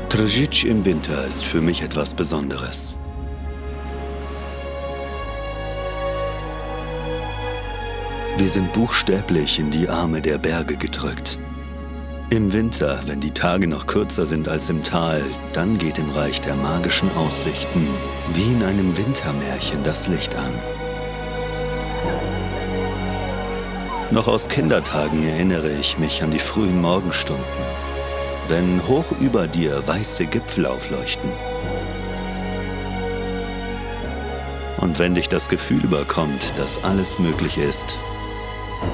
Tržič im Winter ist für mich etwas Besonderes. Wir sind buchstäblich in die Arme der Berge gedrückt. Im Winter, wenn die Tage noch kürzer sind als im Tal, dann geht im Reich der magischen Aussichten wie in einem Wintermärchen das Licht an. Noch aus Kindertagen erinnere ich mich an die frühen Morgenstunden, wenn hoch über dir weiße Gipfel aufleuchten. Und wenn dich das Gefühl überkommt, dass alles möglich ist,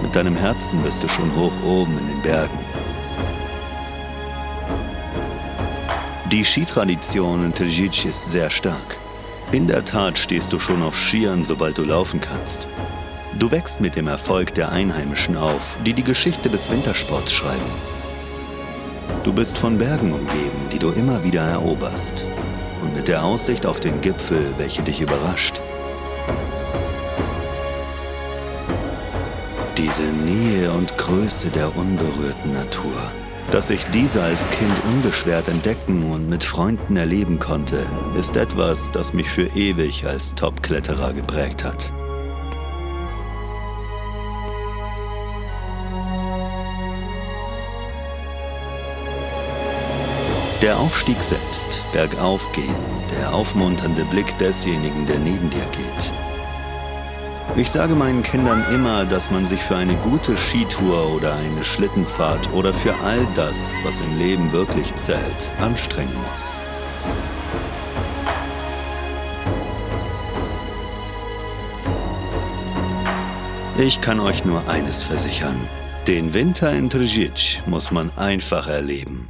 mit deinem Herzen bist du schon hoch oben in den Bergen. Die Skitradition in Tržič ist sehr stark. In der Tat stehst du schon auf Skiern, sobald du laufen kannst. Du wächst mit dem Erfolg der Einheimischen auf, die die Geschichte des Wintersports schreiben. Du bist von Bergen umgeben, die du immer wieder eroberst. Und mit der Aussicht auf den Gipfel, welche dich überrascht. Diese Nähe und Größe der unberührten Natur. Dass ich diese als Kind unbeschwert entdecken und mit Freunden erleben konnte, ist etwas, das mich für ewig als Top-Kletterer geprägt hat. Der Aufstieg selbst, bergauf gehen, der aufmunternde Blick desjenigen, der neben dir geht. Ich sage meinen Kindern immer, dass man sich für eine gute Skitour oder eine Schlittenfahrt oder für all das, was im Leben wirklich zählt, anstrengen muss. Ich kann euch nur eines versichern: Den Winter in Tržič muss man einfach erleben.